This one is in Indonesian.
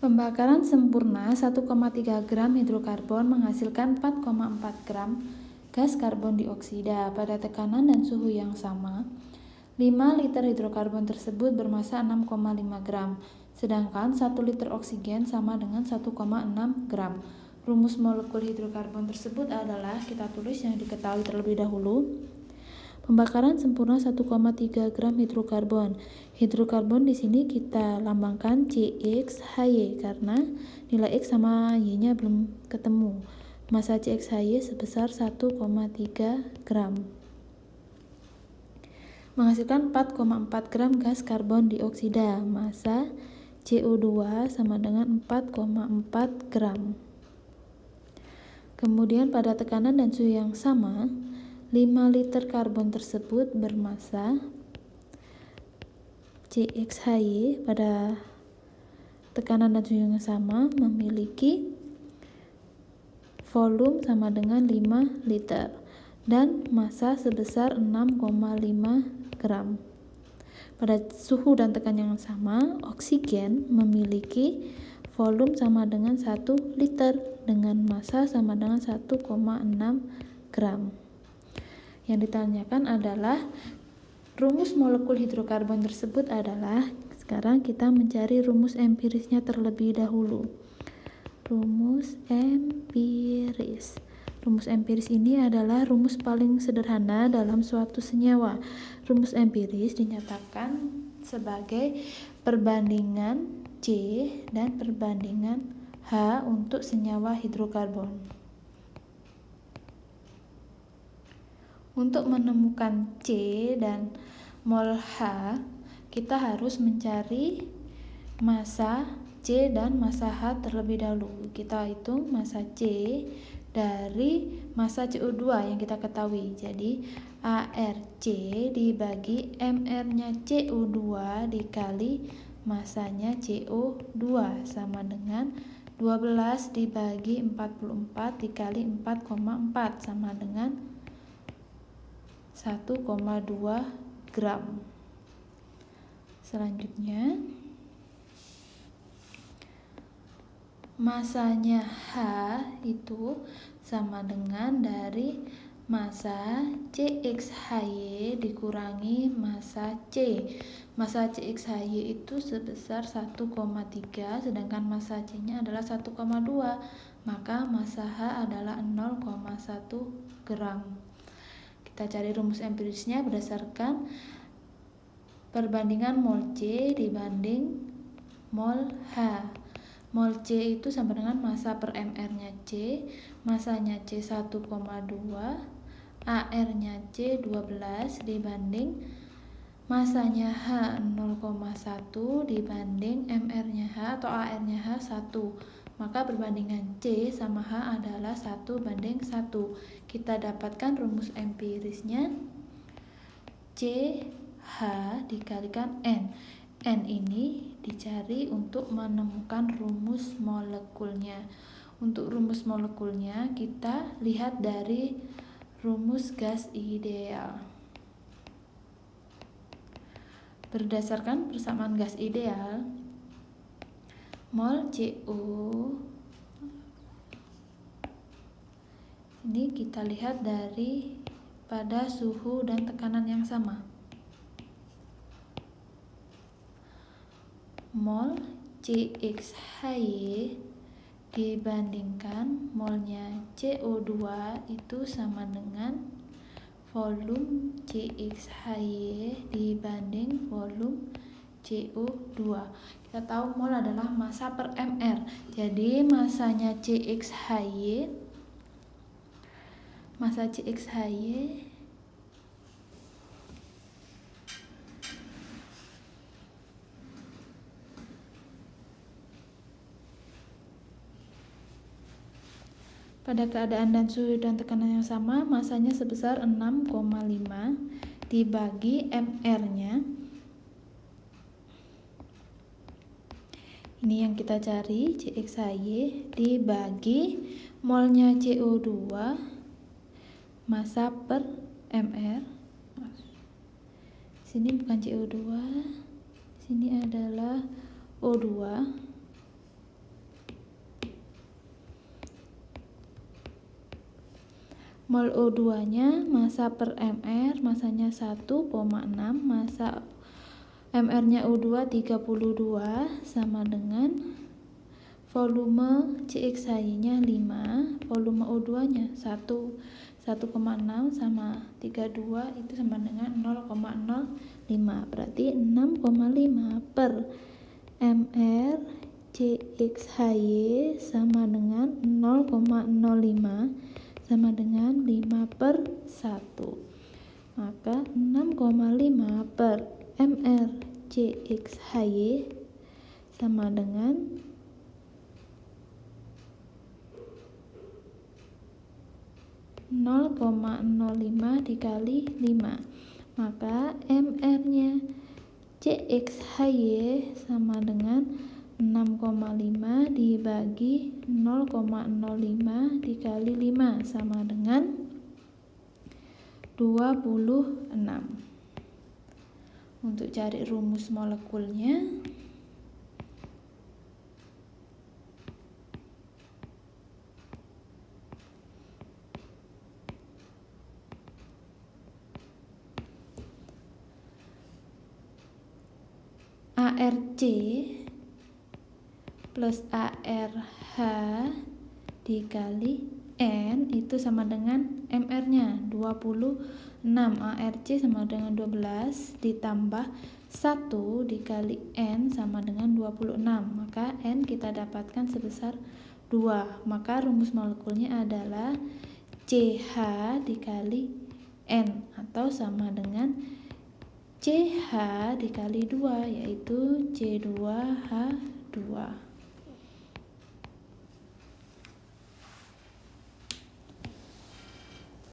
Pembakaran sempurna 1,3 gram hidrokarbon menghasilkan 4,4 gram gas karbon dioksida pada tekanan dan suhu yang sama. 5 liter hidrokarbon tersebut bermassa 6,5 gram, sedangkan 1 liter oksigen sama dengan 1,6 gram. Rumus molekul hidrokarbon tersebut adalah, kita tulis yang diketahui terlebih dahulu. Pembakaran sempurna 1,3 gram hidrokarbon. Hidrokarbon di sini kita lambangkan CXHY karena nilai X sama Y-nya belum ketemu. Massa CXHY sebesar 1,3 gram. Menghasilkan 4,4 gram gas karbon dioksida. Massa CO2 sama dengan 4,4 gram. Kemudian pada tekanan dan suhu yang sama, 5 liter karbon tersebut bermassa CXHY pada tekanan dan suhu yang sama memiliki volume sama dengan 5 liter dan massa sebesar 6,5 gram. Pada suhu dan tekanan yang sama, oksigen memiliki volume sama dengan 1 liter dengan massa sama dengan 1,6 gram. Yang ditanyakan adalah rumus molekul hidrokarbon tersebut adalah, sekarang kita mencari rumus empirisnya terlebih dahulu. Rumus empiris. Rumus empiris ini adalah rumus paling sederhana dalam suatu senyawa. Rumus empiris dinyatakan sebagai perbandingan C dan perbandingan H untuk senyawa hidrokarbon. Untuk menemukan C dan mol H, kita harus mencari massa C dan massa H terlebih dahulu. Kita hitung massa C dari massa CO2 yang kita ketahui. Jadi ARC dibagi MR-nya CO2 dikali massanya CO2 sama dengan 12 dibagi 44 dikali 4,4 sama dengan 1,2 gram. Selanjutnya, massanya H itu sama dengan dari massa CXHY dikurangi massa C. Massa CXHY itu sebesar 1,3, sedangkan massa C-nya adalah 1,2, maka massa H adalah 0,1 gram. Kita cari rumus empirisnya berdasarkan perbandingan mol C dibanding mol H. Mol C itu sama dengan massa per mR-nya C, massanya C 1,2, AR-nya C 12 dibanding massanya H 0,1 dibanding mR-nya H atau AR-nya H 1. Maka perbandingan C sama H adalah 1:1. Kita dapatkan rumus empirisnya CH dikalikan N. N ini dicari untuk menemukan rumus molekulnya. Untuk rumus molekulnya kita lihat dari rumus gas ideal. Berdasarkan persamaan gas ideal, mol CO ini kita lihat dari pada suhu dan tekanan yang sama. Mol CXHY dibandingkan molnya CO2 itu sama dengan volume CXHY dibanding volume CO2. Kita tahu mol adalah massa per mR. Jadi massanya CXHY, massa CXHY pada keadaan dan suhu dan tekanan yang sama, massanya sebesar 6,5 dibagi mR-nya. Ini yang kita cari, CXHY dibagi molnya CO2, massa per mR. Sini bukan CO2, sini adalah O2. Mol O2 nya massa per mR, massanya 1,6, massa mR nya O2 32 sama dengan volume CXHY nya 5, volume O2 nya 1,6 sama 32 itu sama dengan 0,05, berarti 6,5 per mR CXHY sama dengan 0,05 sama dengan 5/1, maka 6,5 per mR CXHY sama dengan 0,05 dikali 5, maka mR nya CXHY sama dengan 6,5 dibagi 0,05 dikali 5 sama dengan 26. Untuk cari rumus molekulnya, ARC plus ARH dikali N itu sama dengan MR nya 26, ARC sama dengan 12 ditambah 1 dikali N sama dengan 26, maka N kita dapatkan sebesar 2, maka rumus molekulnya adalah CH dikali N atau sama dengan CH dikali 2, yaitu C2H2.